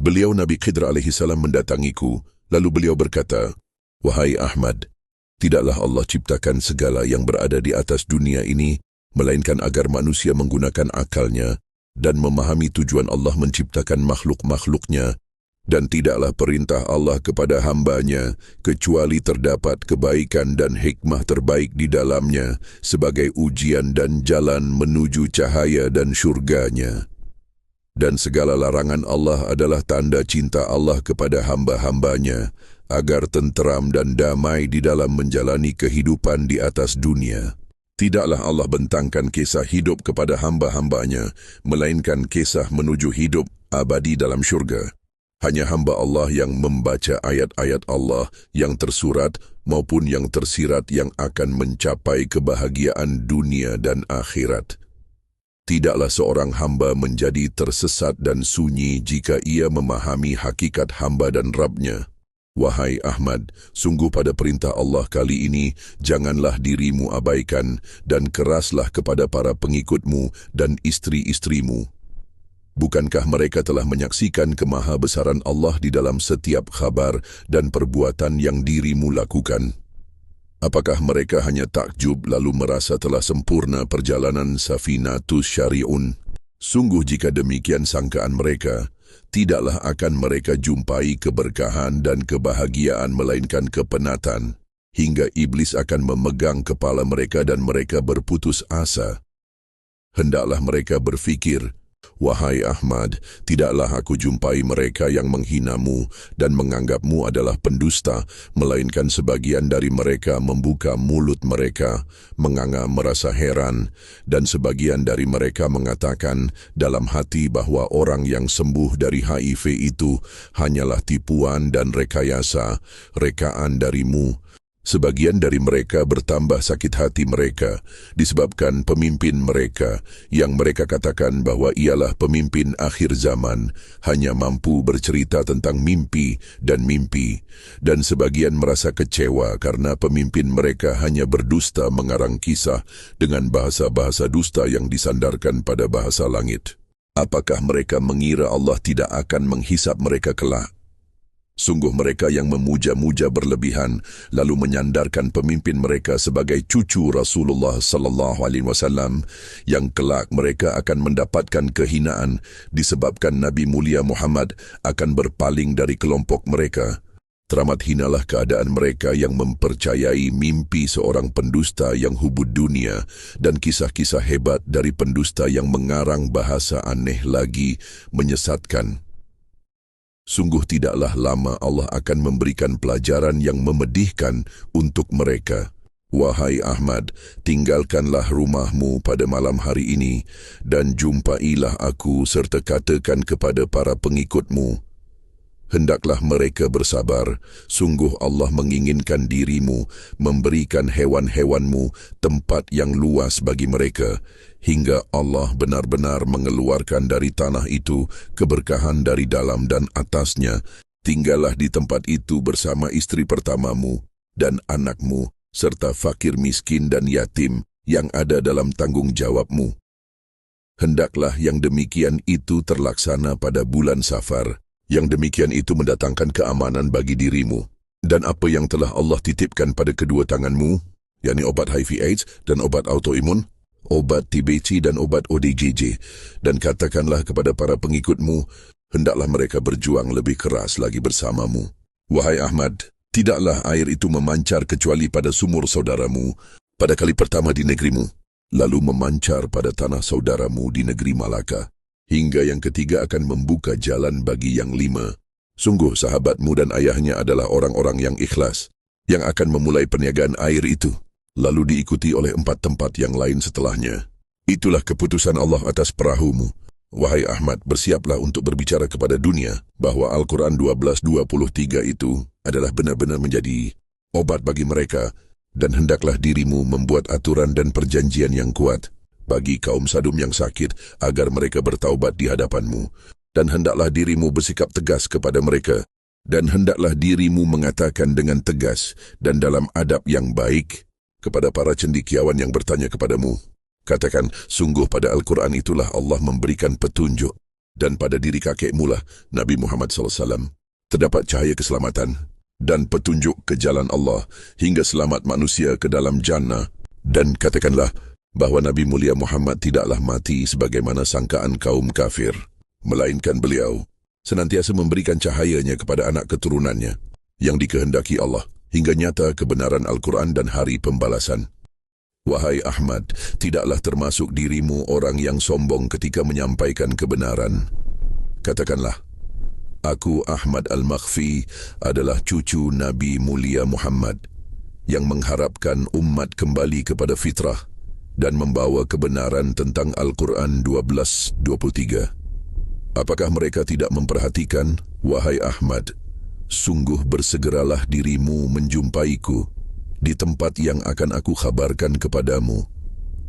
Beliau Nabi Khidr alaihi salam mendatangiku, lalu beliau berkata, "Wahai Ahmad, tidaklah Allah ciptakan segala yang berada di atas dunia ini, melainkan agar manusia menggunakan akalnya dan memahami tujuan Allah menciptakan makhluk-makhluknya, dan tidaklah perintah Allah kepada hambanya, kecuali terdapat kebaikan dan hikmah terbaik di dalamnya, sebagai ujian dan jalan menuju cahaya dan syurganya. Dan segala larangan Allah adalah tanda cinta Allah kepada hamba-hambanya, agar tenteram dan damai di dalam menjalani kehidupan di atas dunia. Tidaklah Allah bentangkan kisah hidup kepada hamba-hambanya, melainkan kisah menuju hidup abadi dalam syurga. Hanya hamba Allah yang membaca ayat-ayat Allah yang tersurat maupun yang tersirat yang akan mencapai kebahagiaan dunia dan akhirat. Tidaklah seorang hamba menjadi tersesat dan sunyi jika ia memahami hakikat hamba dan Rabb-Nya. Wahai Ahmad, sungguh pada perintah Allah kali ini, janganlah dirimu abaikan dan keraslah kepada para pengikutmu dan istri-istrimu. Bukankah mereka telah menyaksikan kemahabesaran Allah di dalam setiap khabar dan perbuatan yang dirimu lakukan? Apakah mereka hanya takjub lalu merasa telah sempurna perjalanan Safinatus Syari'un? Sungguh jika demikian sangkaan mereka, tidaklah akan mereka jumpai keberkahan dan kebahagiaan melainkan kepenatan, hingga iblis akan memegang kepala mereka dan mereka berputus asa. Hendaklah mereka berfikir, "Wahai Ahmad, tidaklah aku jumpai mereka yang menghinamu dan menganggapmu adalah pendusta, melainkan sebagian dari mereka membuka mulut mereka, menganga merasa heran, dan sebagian dari mereka mengatakan dalam hati bahwa orang yang sembuh dari HIV itu hanyalah tipuan dan rekayasa, rekaan darimu." Sebagian dari mereka bertambah sakit hati mereka disebabkan pemimpin mereka yang mereka katakan bahwa ialah pemimpin akhir zaman hanya mampu bercerita tentang mimpi, dan sebagian merasa kecewa karena pemimpin mereka hanya berdusta mengarang kisah dengan bahasa-bahasa dusta yang disandarkan pada bahasa langit. Apakah mereka mengira Allah tidak akan menghisap mereka kelak? Sungguh mereka yang memuja-muja berlebihan lalu menyandarkan pemimpin mereka sebagai cucu Rasulullah sallallahu alaihi wasallam, yang kelak mereka akan mendapatkan kehinaan disebabkan Nabi mulia Muhammad akan berpaling dari kelompok mereka. Teramat hinalah keadaan mereka yang mempercayai mimpi seorang pendusta yang hubud dunia dan kisah-kisah hebat dari pendusta yang mengarang bahasa aneh lagi menyesatkan. Sungguh tidaklah lama Allah akan memberikan pelajaran yang memedihkan untuk mereka. Wahai Ahmad, tinggalkanlah rumahmu pada malam hari ini dan jumpailah aku serta katakan kepada para pengikutmu, hendaklah mereka bersabar. Sungguh Allah menginginkan dirimu memberikan hewan-hewanmu tempat yang luas bagi mereka, hingga Allah benar-benar mengeluarkan dari tanah itu keberkahan dari dalam dan atasnya. Tinggallah di tempat itu bersama istri pertamamu dan anakmu, serta fakir miskin dan yatim yang ada dalam tanggung jawabmu. Hendaklah yang demikian itu terlaksana pada bulan Safar. Yang demikian itu mendatangkan keamanan bagi dirimu. Dan apa yang telah Allah titipkan pada kedua tanganmu, yakni obat HIV/AIDS dan obat autoimun, obat TBC dan obat ODGJ. Dan katakanlah kepada para pengikutmu, hendaklah mereka berjuang lebih keras lagi bersamamu. Wahai Ahmad, tidaklah air itu memancar kecuali pada sumur saudaramu pada kali pertama di negerimu, lalu memancar pada tanah saudaramu di negeri Malaka, hingga yang ketiga akan membuka jalan bagi yang lima. Sungguh sahabatmu dan ayahnya adalah orang-orang yang ikhlas, yang akan memulai perniagaan air itu, lalu diikuti oleh 4 tempat yang lain setelahnya. Itulah keputusan Allah atas perahumu. Wahai Ahmad, bersiaplah untuk berbicara kepada dunia bahwa Al-Quran 12:23 itu adalah benar-benar menjadi obat bagi mereka, dan hendaklah dirimu membuat aturan dan perjanjian yang kuat bagi kaum Sadum yang sakit agar mereka bertaubat di hadapanmu. Dan hendaklah dirimu bersikap tegas kepada mereka, dan hendaklah dirimu mengatakan dengan tegas dan dalam adab yang baik kepada para cendekiawan yang bertanya kepadamu. Katakan, sungguh pada Al-Quran itulah Allah memberikan petunjuk Dan pada diri kakekmu lah, Nabi Muhammad SAW, terdapat cahaya keselamatan dan petunjuk ke jalan Allah hingga selamat manusia ke dalam jannah. Dan katakanlah bahawa Nabi mulia Muhammad tidaklah mati sebagaimana sangkaan kaum kafir, melainkan beliau senantiasa memberikan cahayanya kepada anak keturunannya yang dikehendaki Allah hingga nyata kebenaran Al-Quran dan hari pembalasan. Wahai Ahmad, tidaklah termasuk dirimu orang yang sombong ketika menyampaikan kebenaran. Katakanlah, aku Ahmad Al-Makhfi adalah cucu Nabi mulia Muhammad yang mengharapkan umat kembali kepada fitrah dan membawa kebenaran tentang Al-Quran 12:23. Apakah mereka tidak memperhatikan, wahai Ahmad? Sungguh bersegeralah dirimu menjumpaiku di tempat yang akan aku khabarkan kepadamu,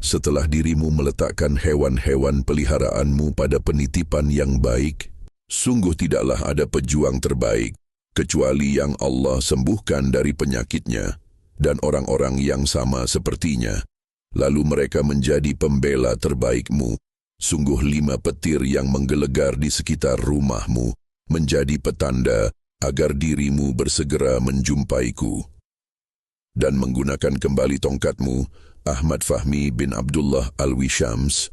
setelah dirimu meletakkan hewan-hewan peliharaanmu pada penitipan yang baik. Sungguh tidaklah ada pejuang terbaik, kecuali yang Allah sembuhkan dari penyakitnya, dan orang-orang yang sama sepertinya. Lalu mereka menjadi pembela terbaikmu. Sungguh 5 petir yang menggelegar di sekitar rumahmu menjadi petanda agar dirimu bersegera menjumpaiku. Dan menggunakan kembali tongkatmu, Ahmad Fahmi bin Abdullah Alwi Syams